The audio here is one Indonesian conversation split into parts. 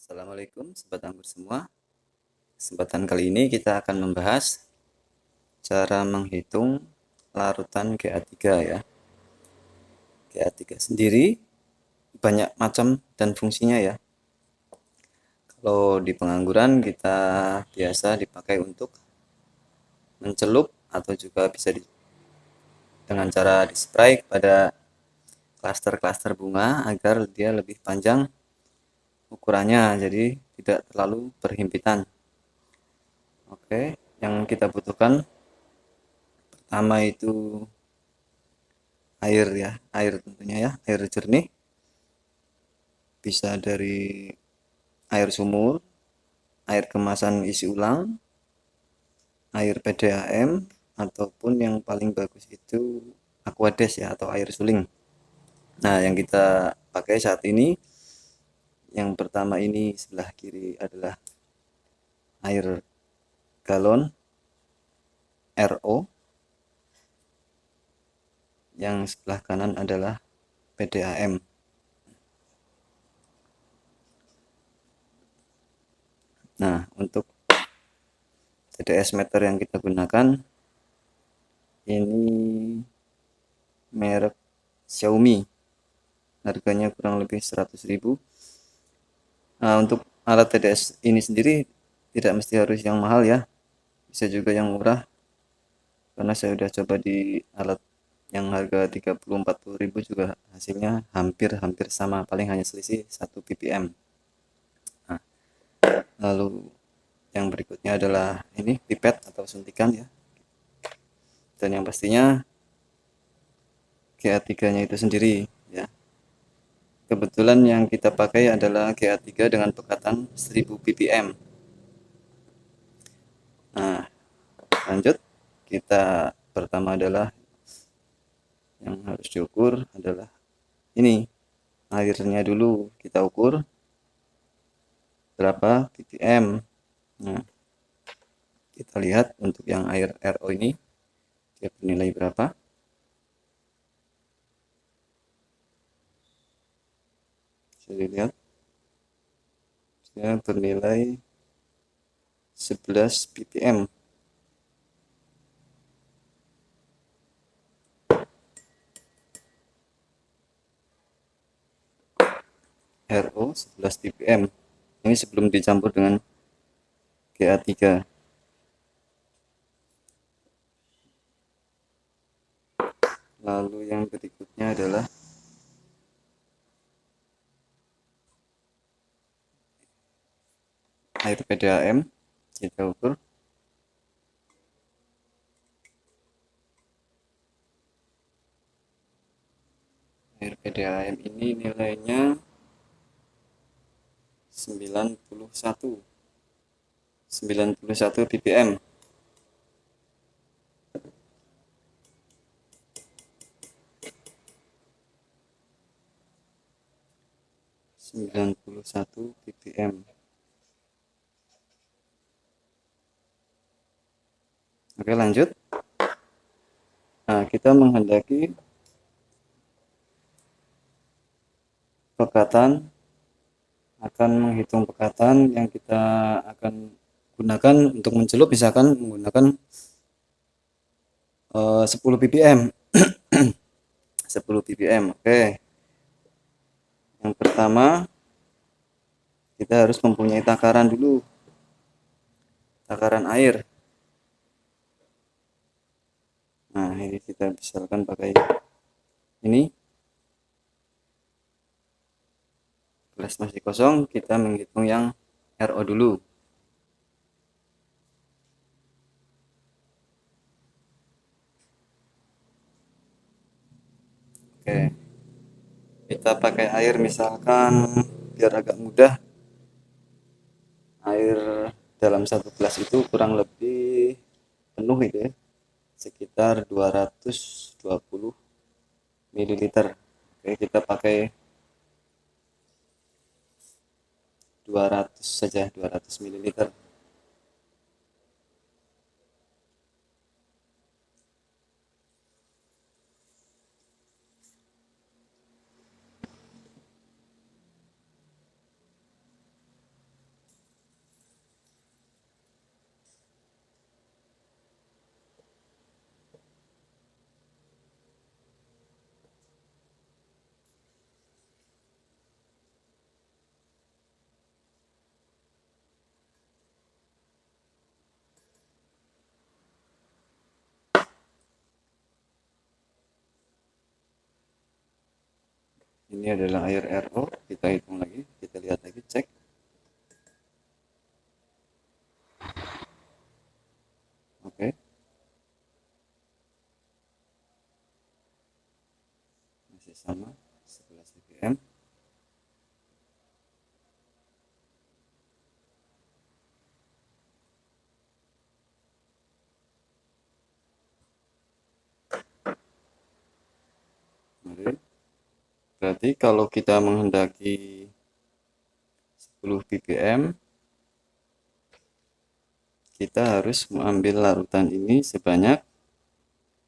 Assalamualaikum Sobat Anggur semua. Kesempatan kali ini kita akan membahas cara menghitung larutan GA3 ya. GA3 sendiri banyak macam dan fungsinya ya. Kalau di pengangguran kita biasa dipakai untuk mencelup atau juga bisa dengan cara dispray pada klaster-klaster bunga agar dia lebih panjang ukurannya, jadi tidak terlalu berhimpitan. Oke, yang kita butuhkan pertama itu air ya, air tentunya ya, air jernih, bisa dari air sumur, air kemasan isi ulang, air PDAM, ataupun yang paling bagus itu Aquades ya, atau air suling. Nah, yang kita pakai saat ini, yang pertama ini sebelah kiri adalah air galon RO, yang sebelah kanan adalah PDAM. Nah, untuk TDS meter yang kita gunakan ini merek Xiaomi, harganya kurang lebih 100.000. Nah, untuk alat TDS ini sendiri tidak mesti harus yang mahal ya, bisa juga yang murah, karena saya udah coba di alat yang harga 30-40 ribu juga hasilnya hampir sama, paling hanya selisih 1 ppm. Nah, lalu yang berikutnya adalah ini pipet atau suntikan ya, dan yang pastinya GA3 nya itu sendiri ya. Kebetulan yang kita pakai adalah GA3 dengan pekatan 1000 ppm. Nah, lanjut, kita pertama adalah yang harus diukur adalah ini, airnya dulu kita ukur berapa ppm. Nah, kita lihat untuk yang air RO ini dia bernilai berapa. Bisa dilihat dia bernilai 11 ppm. RO 11 ppm. Ini sebelum dicampur dengan GA3. Lalu yang berikutnya adalah air PDAM, kita ukur. Air PDAM ini nilainya 91 ppm. ppm. Oke, lanjut. Nah, kita menghendaki pekatan, akan menghitung pekatan yang kita akan gunakan untuk mencelup, misalkan menggunakan 10 ppm. 10 ppm. Oke, yang pertama kita harus mempunyai takaran dulu, takaran air. Nah, ini kita misalkan pakai ini, gelas masih kosong, kita menghitung yang RO dulu. Oke, kita pakai air misalkan biar agak mudah. Air dalam satu gelas itu kurang lebih penuh itu ya, sekitar 220 ml. Oke, kita pakai 200 saja, 200 ml. Ini adalah air RO, kita hitung lagi, kita lihat lagi, cek. Oke. Masih sama, 11 ppm. Berarti kalau kita menghendaki 10 ppm, kita harus mengambil larutan ini sebanyak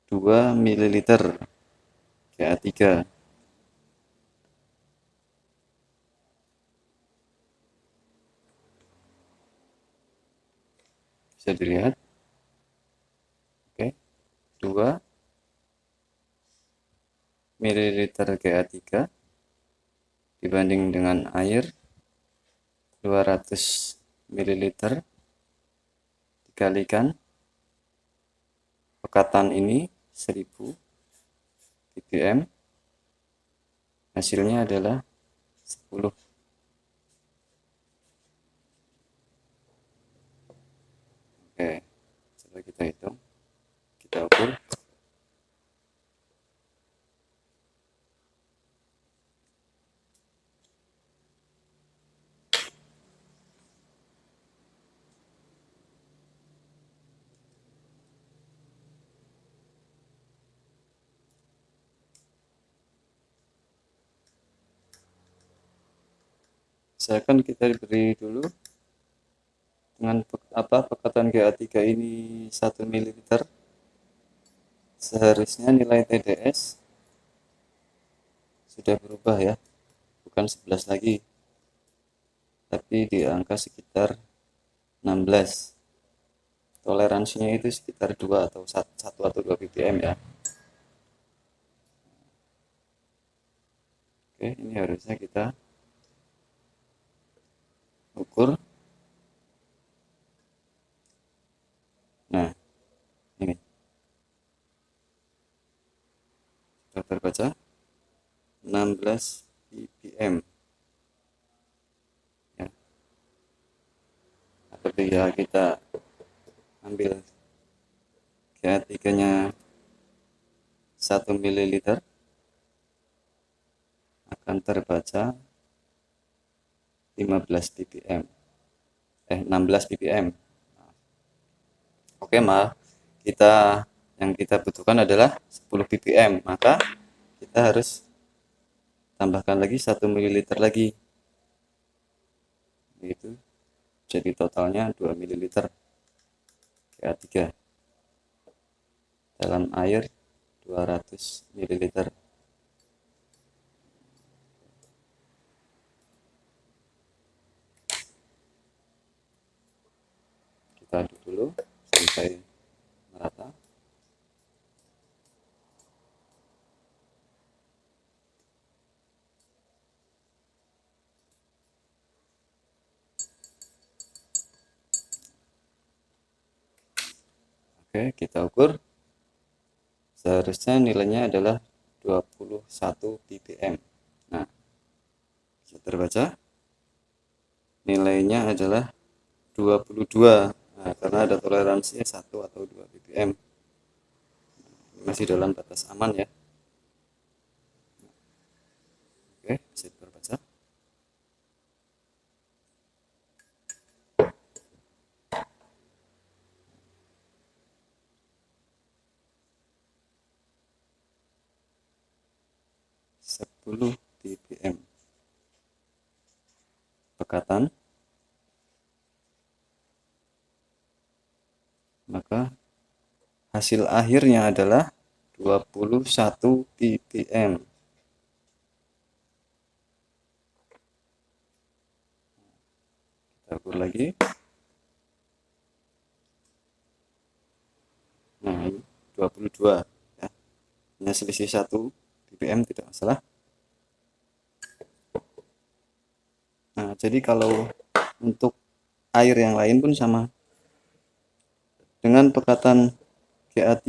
2 ml Ca3. Bisa dilihat. Oke, 2 ml Ca3 dibanding dengan air 200 ml dikalikan pekatan ini 1000 ppm, hasilnya adalah 10. Oke, coba kita hitung, kita ukur. Misalkan kita beri dulu dengan pekatan Ga3 ini 1 ml, seharusnya nilai TDS sudah berubah ya, bukan 11 lagi, tapi di angka sekitar 16. Toleransinya itu sekitar 2 atau 1 atau 2 ppm ya. Oke, ini harusnya kita ukur. Nah, ini sudah terbaca 16 ppm ya. Ketika kita ambil Ga3-nya 1 ml akan terbaca 15 ppm 16 ppm. Oke, maaf, yang kita butuhkan adalah 10 ppm, maka kita harus tambahkan lagi 1 ml lagi, begitu, jadi totalnya 2 ml Ca3 dalam air 200 ml. Kita aduk dulu sampai merata. Oke, kita ukur. Seharusnya nilainya adalah 21 ppm. Nah, bisa terbaca nilainya adalah 22. Nah, karena ada toleransinya 1 atau 2 ppm. Masih dalam batas aman ya. Oke, bisa terbaca. Sepuluh ppm pekatan, maka hasil akhirnya adalah 21 ppm. Kita ukur lagi. Nah, ini 22 ya. Hanya selisih 1 ppm, tidak masalah. Nah, jadi kalau untuk air yang lain pun sama. Dengan pekatan Ga3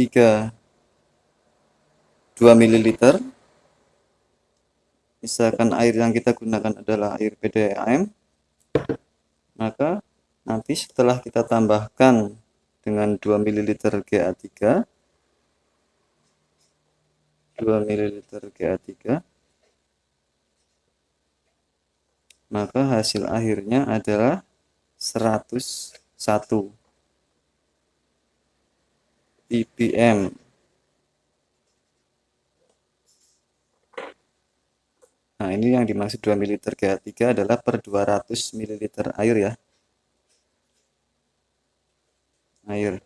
2 ml misalkan air yang kita gunakan adalah air PDAM, maka nanti setelah kita tambahkan dengan 2 ml GA3, 2 ml GA3, maka hasil akhirnya adalah 101 ppm. Nah, ini yang dimaksud 2 ml GA3 adalah per 200 ml air ya. Air.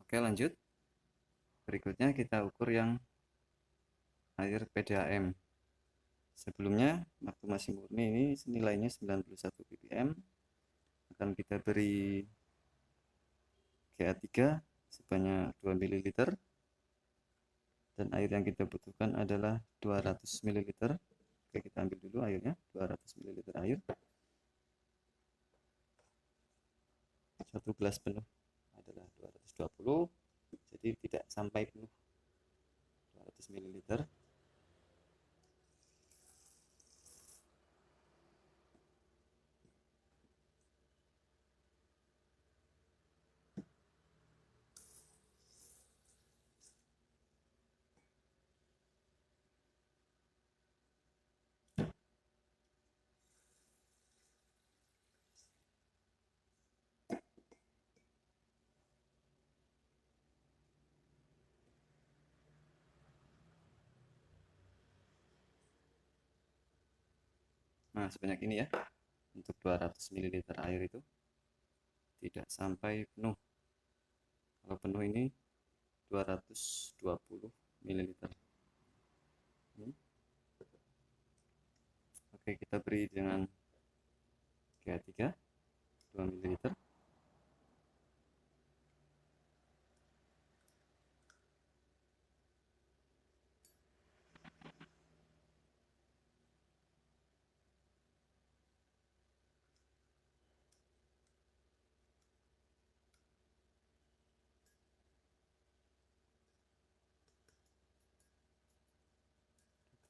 Oke, lanjut. Berikutnya kita ukur yang air PDAM. Sebelumnya waktu masih murni ini nilainya 91 ppm. Akan kita beri GA3 sebanyak 2 ml dan air yang kita butuhkan adalah 200 ml. Oke, kita ambil dulu airnya, 200 ml air. 1 gelas penuh adalah 220, jadi tidak sampai penuh 200 ml. Nah, sebanyak ini ya. Untuk 200 ml air itu tidak sampai penuh. Kalau penuh ini 220 ml. Oke, kita beri dengan GA3 2 ml.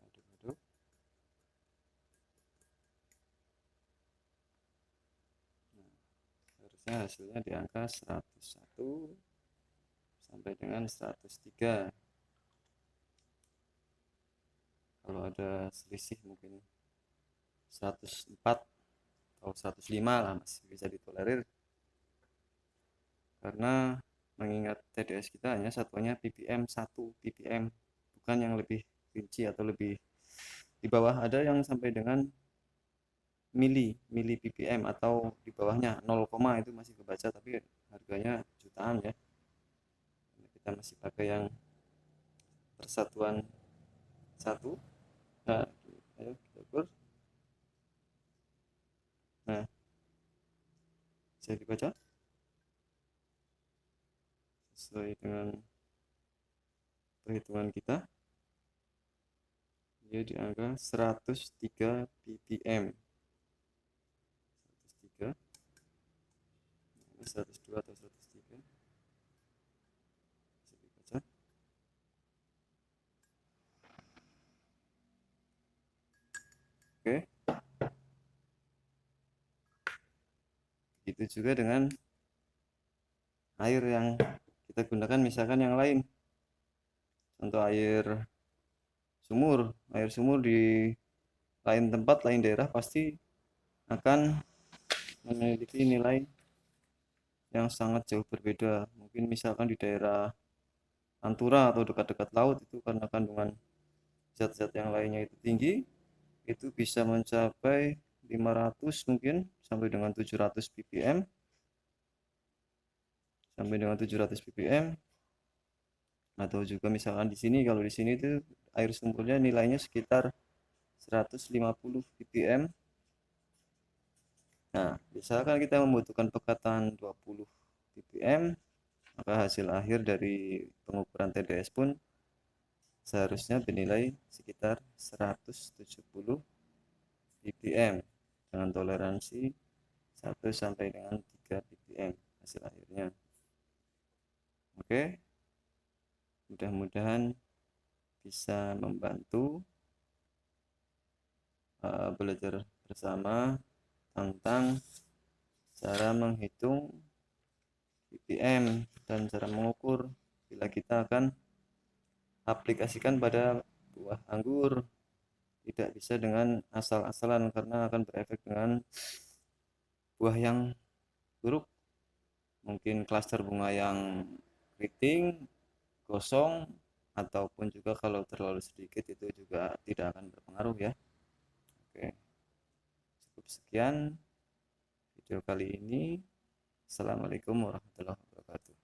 Aduk-aduk. Nah, harusnya hasilnya di angka 101 sampai dengan 103. Kalau ada selisih mungkin 104 atau 105 lah, masih bisa ditolerir, karena mengingat TDS kita hanya satuannya ppm 1 ppm, bukan yang lebih rinci atau lebih di bawah. Ada yang sampai dengan mili ppm atau di bawahnya 0, itu masih kebaca, tapi harganya jutaan ya. Kita masih pakai yang persatuan 1. Nah, ayo kita ukur. Nah, bisa dibaca sesuai dengan perhitungan kita, dia di angka 103 ppm. 103, 102 atau 103, bisa dibaca. Oke, begitu juga dengan air yang kita gunakan, misalkan yang lain, contoh air sumur di lain tempat, lain daerah pasti akan memiliki nilai yang sangat jauh berbeda. Mungkin misalkan di daerah Pantura atau dekat-dekat laut, itu karena kandungan zat-zat yang lainnya itu tinggi, itu bisa mencapai 500 mungkin sampai dengan 700 ppm, atau juga misalkan di sini, kalau di sini itu air sumurnya nilainya sekitar 150 ppm. Nah, misalkan kita membutuhkan pekatan 20 ppm, maka hasil akhir dari pengukuran TDS pun seharusnya bernilai sekitar 170 ppm dengan toleransi 1 sampai dengan 3 ppm hasil akhirnya. Oke, mudah-mudahan bisa membantu belajar bersama tentang cara menghitung ppm dan cara mengukur bila kita akan aplikasikan pada buah anggur. Tidak bisa dengan asal-asalan karena akan berefek dengan buah yang buruk, mungkin klaster bunga yang keriting, gosong, ataupun juga kalau terlalu sedikit itu juga tidak akan berpengaruh ya. Oke, cukup sekian video kali ini. Assalamualaikum warahmatullahi wabarakatuh.